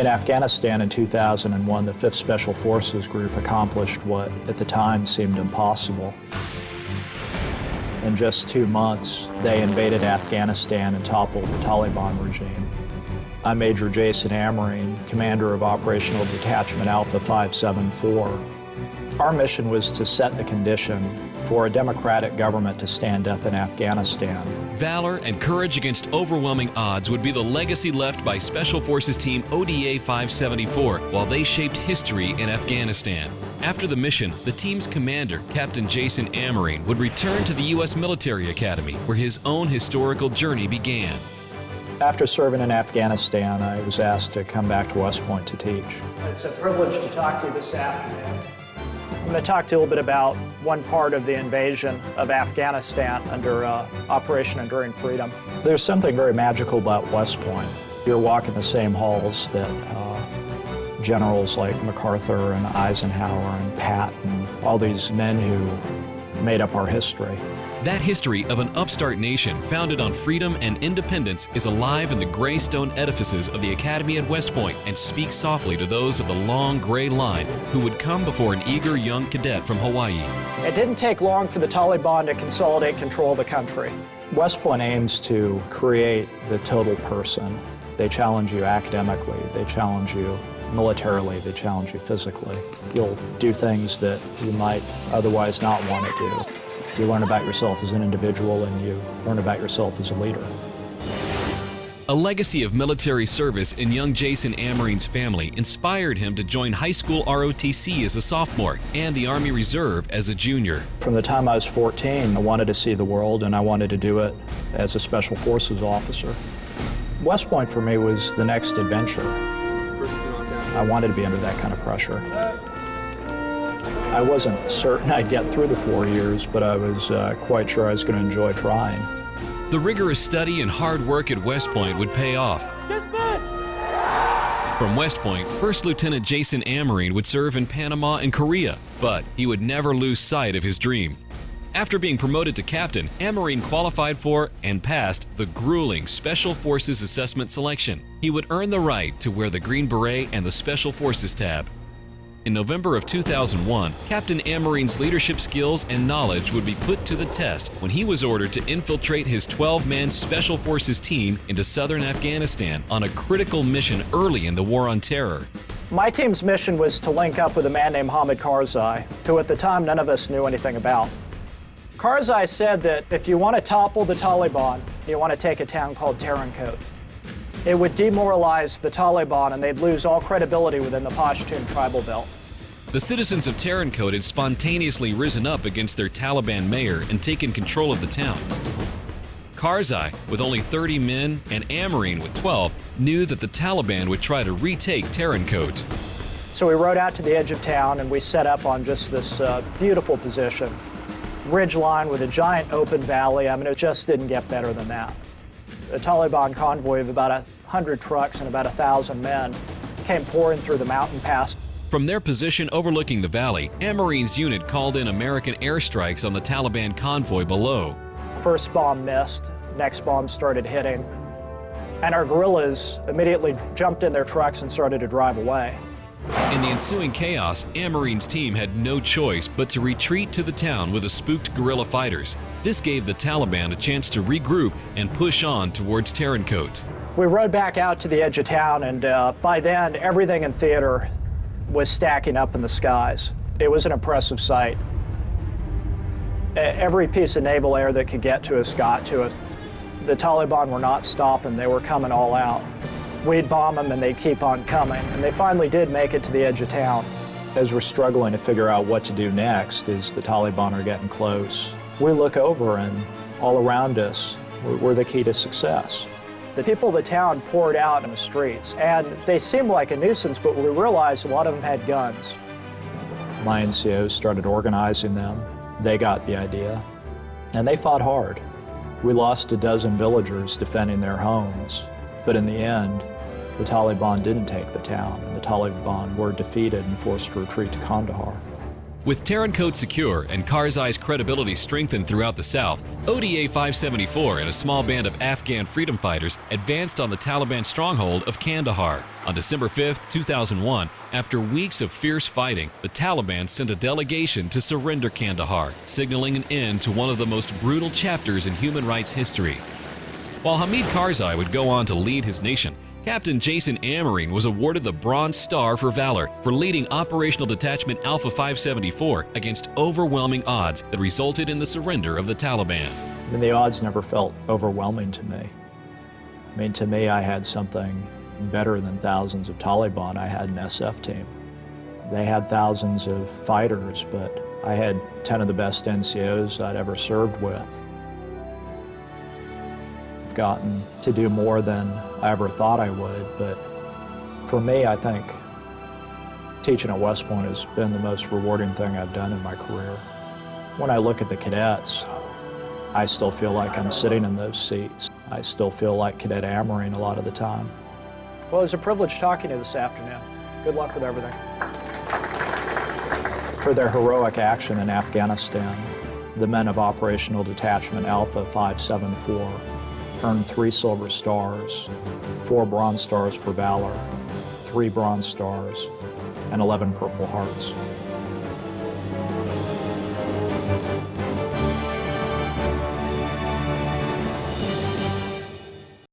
In Afghanistan in 2001, the 5th Special Forces Group accomplished what at the time seemed impossible. In just 2 months, they invaded Afghanistan and toppled the Taliban regime. I'm Major Jason Amerine, commander of Operational Detachment Alpha 574. Our mission was to set the condition for a democratic government to stand up in Afghanistan. Valor and courage against overwhelming odds would be the legacy left by Special Forces Team ODA 574 while they shaped history in Afghanistan. After the mission, the team's commander, Captain Jason Amerine, would return to the U.S. Military Academy, where his own historical journey began. After serving in Afghanistan, I was asked to come back to West Point to teach. It's a privilege to talk to you this afternoon. I'm going to talk to you a little bit about one part of the invasion of Afghanistan under Operation Enduring Freedom. There's something very magical about West Point. You're walking the same halls that generals like MacArthur and Eisenhower and Patton, all these men who made up our history. That history of an upstart nation founded on freedom and independence is alive in the gray stone edifices of the Academy at West Point and speaks softly to those of the long gray line who would come before an eager young cadet from Hawaii. It didn't take long for the Taliban to consolidate control of the country. West Point aims to create the total person. They challenge you academically, they challenge you militarily, they challenge you physically. You'll do things that you might otherwise not want to do. You learn about yourself as an individual and you learn about yourself as a leader. A legacy of military service in young Jason Amerine's family inspired him to join high school ROTC as a sophomore and the Army Reserve as a junior. From the time I was 14, I wanted to see the world and I wanted to do it as a Special Forces officer. West Point for me was the next adventure. I wanted to be under that kind of pressure. I wasn't certain I'd get through the 4 years, but I was quite sure I was going to enjoy trying. The rigorous study and hard work at West Point would pay off. Dismissed! From West Point, First Lieutenant Jason Amerine would serve in Panama and Korea, but he would never lose sight of his dream. After being promoted to captain, Amerine qualified for and passed the grueling Special Forces Assessment Selection. He would earn the right to wear the Green Beret and the Special Forces tab. In November of 2001, Captain Amerine's leadership skills and knowledge would be put to the test when he was ordered to infiltrate his 12-man Special Forces team into southern Afghanistan on a critical mission early in the War on Terror. My team's mission was to link up with a man named Hamid Karzai, who at the time none of us knew anything about. Karzai said that if you want to topple the Taliban, you want to take a town called Tarankot. It would demoralize the Taliban and they'd lose all credibility within the Pashtun tribal belt. The citizens of Tarankot had spontaneously risen up against their Taliban mayor and taken control of the town. Karzai, with only 30 men, and Amerine with 12, knew that the Taliban would try to retake Tarankot. So we rode out to the edge of town and we set up on just this beautiful position. Ridge line with a giant open valley. I mean, it just didn't get better than that. A Taliban convoy of about 100 trucks and about 1,000 men came pouring through the mountain pass. From their position overlooking the valley, Amerine's unit called in American airstrikes on the Taliban convoy below. First bomb missed, next bomb started hitting, and our guerrillas immediately jumped in their trucks and started to drive away. In the ensuing chaos, Amerine's team had no choice but to retreat to the town with the spooked guerrilla fighters. This gave the Taliban a chance to regroup and push on towards Tarankot. We rode back out to the edge of town, and by then, everything in theater was stacking up in the skies. It was an impressive sight. Every piece of naval air that could get to us got to us. The Taliban were not stopping. They were coming all out. We'd bomb them and they'd keep on coming. And they finally did make it to the edge of town. As we're struggling to figure out what to do next as the Taliban are getting close, we look over and all around us, we're the key to success. The people of the town poured out in the streets, and they seemed like a nuisance, but we realized a lot of them had guns. My NCOs started organizing them. They got the idea, and they fought hard. We lost a dozen villagers defending their homes, but in the end, the Taliban didn't take the town, and the Taliban were defeated and forced to retreat to Kandahar. With Tarancode secure and Karzai's credibility strengthened throughout the South, ODA 574 and a small band of Afghan freedom fighters advanced on the Taliban stronghold of Kandahar. On December 5, 2001, after weeks of fierce fighting, the Taliban sent a delegation to surrender Kandahar, signaling an end to one of the most brutal chapters in human rights history. While Hamid Karzai would go on to lead his nation, Captain Jason Amerine was awarded the Bronze Star for Valor for leading Operational Detachment Alpha 574 against overwhelming odds that resulted in the surrender of the Taliban. I mean, the odds never felt overwhelming to me. I mean, to me, I had something better than thousands of Taliban. I had an SF team. They had thousands of fighters, but I had 10 of the best NCOs I'd ever served with. I've gotten to do more than I ever thought I would, but for me, I think teaching at West Point has been the most rewarding thing I've done in my career. When I look at the cadets, I still feel like I'm sitting in those seats. I still feel like Cadet Amerine a lot of the time. Well, it was a privilege talking to you this afternoon. Good luck with everything. For their heroic action in Afghanistan, the men of Operational Detachment Alpha 574 earned 3 Silver Stars, 4 Bronze Stars for Valor, 3 Bronze Stars, and 11 Purple Hearts.